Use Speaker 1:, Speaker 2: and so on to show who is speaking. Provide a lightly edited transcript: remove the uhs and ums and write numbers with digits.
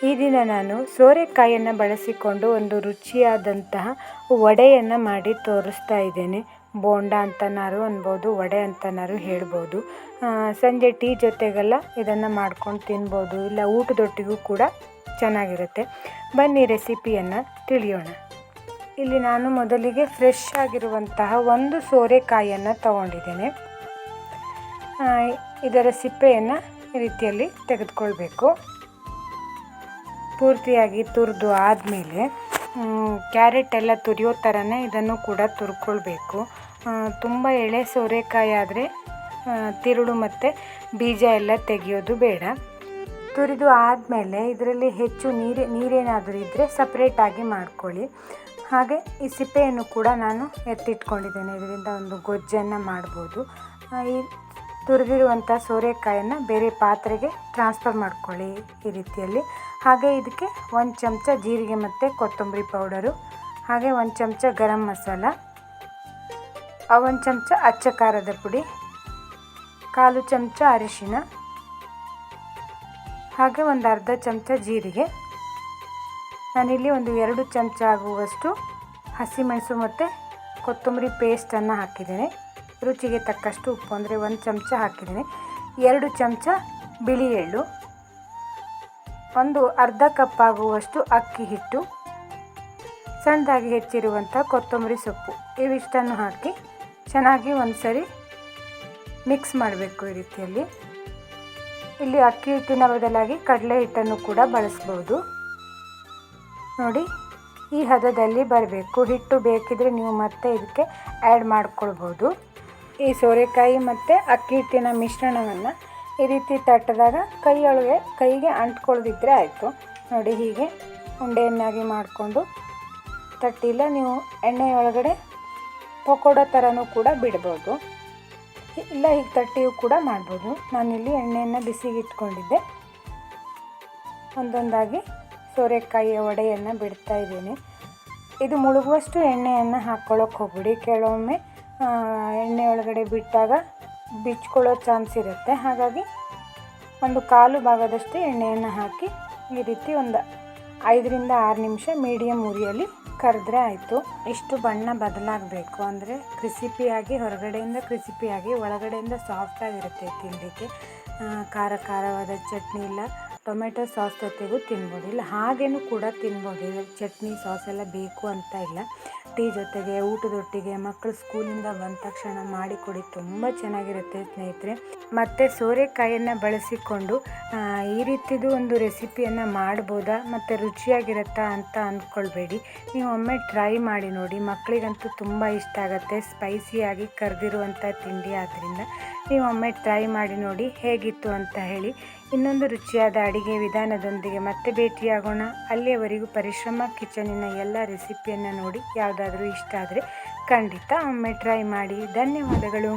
Speaker 1: ಈ ದಿನ ನಾನು ಸೋರೆಕಾಯಿಯನ್ನು ಬಳಸಿಕೊಂಡು ಒಂದು ರುಚಿಯಾದಂತಹ ವಡೆಯನ್ನು ಮಾಡಿ ತೋರಿಸ್ತಾ ಇದ್ದೇನೆ. ಬೋಂಡ ಅಂತನಾರು ಅನ್ಬೋದು, ವಡೆ ಅಂತನಾರು ಹೇಳ್ಬೋದು. ಸಂಜೆ ಟೀ ಜೊತೆಗೆಲ್ಲ ಇದನ್ನು ಮಾಡ್ಕೊಂಡು ತಿನ್ಬೋದು, ಇಲ್ಲ ಊಟದೊಟ್ಟಿಗೂ ಕೂಡ ಚೆನ್ನಾಗಿರುತ್ತೆ. ಬನ್ನಿ ರೆಸಿಪಿಯನ್ನು ತಿಳಿಯೋಣ. ಇಲ್ಲಿ ನಾನು ಮೊದಲಿಗೆ ಫ್ರೆಶ್ ಆಗಿರುವಂತಹ ಒಂದು ಸೋರೆಕಾಯಿಯನ್ನು ತಗೊಂಡಿದ್ದೇನೆ. ಇದರ ಸಿಪ್ಪೆಯನ್ನು ಈ ರೀತಿಯಲ್ಲಿ ತೆಗೆದುಕೊಳ್ಬೇಕು. ಪೂರ್ತಿಯಾಗಿ ತುರಿದು ಆದಮೇಲೆ ಕ್ಯಾರೆಟ್ ಎಲ್ಲ ತುರಿಯೋ ಥರನೇ ಇದನ್ನು ಕೂಡ ತುರ್ಕೊಳ್ಬೇಕು. ತುಂಬ ಎಳೆ ಸೋರೆಕಾಯಿ ಆದರೆ ತಿರುಳು ಮತ್ತು ಬೀಜ ಎಲ್ಲ ತೆಗೆಯೋದು ಬೇಡ. ತುರಿದು ಆದಮೇಲೆ ಇದರಲ್ಲಿ ಹೆಚ್ಚು ನೀರೇನಾದರೂ ಇದ್ದರೆ ಸಪ್ರೇಟಾಗಿ ಮಾಡ್ಕೊಳ್ಳಿ. ಹಾಗೆ ಈ ಸಿಪ್ಪೆಯನ್ನು ಕೂಡ ನಾನು ಎತ್ತಿಟ್ಕೊಂಡಿದ್ದೇನೆ. ಇದರಿಂದ ಒಂದು ಗೊಜ್ಜನ್ನು ಮಾಡ್ಬೋದು. ಈ ತುರಿದಿರುವಂಥ ಸೋರೆಕಾಯನ್ನು ಬೇರೆ ಪಾತ್ರೆಗೆ ಟ್ರಾನ್ಸ್ಫರ್ ಮಾಡ್ಕೊಳ್ಳಿ ಈ ರೀತಿಯಲ್ಲಿ. ಹಾಗೆ ಇದಕ್ಕೆ 1 ಚಮಚ ಜೀರಿಗೆ ಮತ್ತು ಕೊತ್ತಂಬರಿ ಪೌಡರು, ಹಾಗೆ 1 ಚಮಚ ಗರಂ ಮಸಾಲ, 1 ಚಮಚ ಅಚ್ಚ ಖಾರದ ಪುಡಿ, 1/4 ಚಮಚ ಅರಿಶಿನ, ಹಾಗೆ ಒಂದು ಅರ್ಧ ಚಮಚ ಜೀರಿಗೆ. ನಾನಿಲ್ಲಿ ಒಂದು 2 ಚಮಚ ಆಗುವಷ್ಟು ಹಸಿಮೆಣಸು ಮತ್ತು ಕೊತ್ತಂಬರಿ ಪೇಸ್ಟನ್ನು ಹಾಕಿದ್ದೇನೆ. ರುಚಿಗೆ ತಕ್ಕಷ್ಟು ಉಪ್ಪು ಅಂದರೆ 1 ಚಮಚ ಹಾಕಿದ್ದೇನೆ. 2 ಚಮಚ ಬಿಳಿ ಎಳ್ಳು, ಒಂದು ಅರ್ಧ ಕಪ್ ಆಗುವಷ್ಟು ಅಕ್ಕಿ ಹಿಟ್ಟು, ಸಣ್ಣದಾಗಿ ಹೆಚ್ಚಿರುವಂಥ ಕೊತ್ತಂಬರಿ ಸೊಪ್ಪು, ಇವಿಷ್ಟನ್ನು ಹಾಕಿ ಚೆನ್ನಾಗಿ ಒಂದು ಸರಿ ಮಿಕ್ಸ್ ಮಾಡಬೇಕು ಈ ರೀತಿಯಲ್ಲಿ. ಇಲ್ಲಿ ಅಕ್ಕಿ ಹಿಟ್ಟಿನ ಬದಲಾಗಿ ಕಡಲೆ ಹಿಟ್ಟನ್ನು ಕೂಡ ಬಳಸ್ಬೋದು. ನೋಡಿ, ಈ ಹದದಲ್ಲಿ ಬರಬೇಕು. ಹಿಟ್ಟು ಬೇಕಿದ್ರೆ ನೀವು ಮತ್ತೆ ಇದಕ್ಕೆ ಆ್ಯಡ್ ಮಾಡ್ಕೊಳ್ಬೋದು. ಈ ಸೋರೆಕಾಯಿ ಮತ್ತು ಅಕ್ಕಿ ಹಿಟ್ಟಿನ ಮಿಶ್ರಣವನ್ನು ಈ ರೀತಿ ತಟ್ಟದಾಗ ಕೈಗೆ ಅಂಟ್ಕೊಳ್ದಿದ್ರೆ ಆಯಿತು. ನೋಡಿ, ಹೀಗೆ ಉಂಡೆಯನ್ನಾಗಿ ಮಾಡಿಕೊಂಡು ತಟ್ಟಿಲ್ಲ, ನೀವು ಎಣ್ಣೆಯೊಳಗಡೆ ಪಕೋಡ ಥರನೂ ಕೂಡ ಬಿಡ್ಬೋದು, ಇಲ್ಲ ಹೀಗೆ ತಟ್ಟಿಯೂ ಕೂಡ ಮಾಡ್ಬೋದು. ನಾನಿಲ್ಲಿ ಎಣ್ಣೆಯನ್ನು ಬಿಸಿಗೆ ಇಟ್ಕೊಂಡಿದ್ದೆ. ಒಂದೊಂದಾಗಿ ಸೋರೆಕಾಯಿಯ ವಡೆಯನ್ನು ಬಿಡ್ತಾ ಇದ್ದೀನಿ. ಇದು ಮುಳುಗುವಷ್ಟು ಎಣ್ಣೆಯನ್ನು ಹಾಕ್ಕೊಳ್ಳೋಕೆ ಹೋಗ್ಬಿಡಿ. ಕೆಲವೊಮ್ಮೆ ಎಣ್ಣೆ ಒಳಗಡೆ ಬಿಟ್ಟಾಗ ಬಿಚ್ಕೊಳ್ಳೋ ಚಾನ್ಸ್ ಇರುತ್ತೆ. ಹಾಗಾಗಿ ಒಂದು 1/4 ಭಾಗದಷ್ಟು ಎಣ್ಣೆಯನ್ನು ಹಾಕಿ ಈ ರೀತಿ ಒಂದು 5ರಿಂದ 6 ನಿಮಿಷ ಮೀಡಿಯಮ್ ಉರಿಯಲ್ಲಿ ಕರೆದ್ರೆ ಆಯಿತು. ಇಷ್ಟು ಬಣ್ಣ ಬದಲಾಗಬೇಕು, ಅಂದರೆ ಕ್ರಿಸಿಪಿಯಾಗಿ, ಹೊರಗಡೆಯಿಂದ ಕ್ರಿಸಿಪಿಯಾಗಿ ಒಳಗಡೆಯಿಂದ ಸಾಫ್ಟಾಗಿರುತ್ತೆ ತಿನ್ನಲಿಕ್ಕೆ. ಖಾರವಾದ ಚಟ್ನಿ ಇಲ್ಲ ಟೊಮೆಟೊ ಸಾಸ್ ಜೊತೆಗೂ ತಿನ್ಬೋದು, ಇಲ್ಲ ಹಾಗೇನೂ ಕೂಡ ತಿನ್ಬೋದು. ಚಟ್ನಿ ಸಾಸ್ ಎಲ್ಲ ಬೇಕು ಅಂತ ಇಲ್ಲ. ಟೀ ಜೊತೆಗೆ, ಊಟದೊಟ್ಟಿಗೆ, ಮಕ್ಕಳು ಸ್ಕೂಲಿಂದ ಬಂದ ತಕ್ಷಣ ಮಾಡಿಕೊಡಿ, ತುಂಬ ಚೆನ್ನಾಗಿರುತ್ತೆ ಸ್ನೇಹಿತರೆ. ಮತ್ತು ಸೋರೆಕಾಯಿಯನ್ನು ಬಳಸಿಕೊಂಡು ಈ ರೀತಿದು ಒಂದು ರೆಸಿಪಿಯನ್ನು ಮಾಡ್ಬೋದಾ ಮತ್ತು ರುಚಿಯಾಗಿರುತ್ತಾ ಅಂತ ಅಂದ್ಕೊಳ್ಬೇಡಿ. ನೀವು ಒಮ್ಮೆ ಟ್ರೈ ಮಾಡಿ ನೋಡಿ, ಮಕ್ಕಳಿಗಂತೂ ತುಂಬ ಇಷ್ಟ ಆಗುತ್ತೆ. ಸ್ಪೈಸಿಯಾಗಿ ಕರೆದಿರುವಂಥ ತಿಂಡಿ ಆದ್ದರಿಂದ ನೀವು ಒಮ್ಮೆ ಟ್ರೈ ಮಾಡಿ ನೋಡಿ ಹೇಗಿತ್ತು ಅಂತ ಹೇಳಿ. ಇನ್ನೊಂದು ರುಚಿಯಾದ ಅಡಿಗೆ ವಿಧಾನದೊಂದಿಗೆ ಮತ್ತೆ ಭೇಟಿಯಾಗೋಣ. ಅಲ್ಲಿಯವರೆಗೂ ಪರಿಶ್ರಮ ಕಿಚನಿನ ಎಲ್ಲ ರೆಸಿಪಿಯನ್ನು ನೋಡಿ ಯಾವುದಾದ್ರೂ ಇಷ್ಟ ಆದರೆ ಖಂಡಿತ ಒಮ್ಮೆ ಟ್ರೈ ಮಾಡಿ. ಧನ್ಯವಾದಗಳು.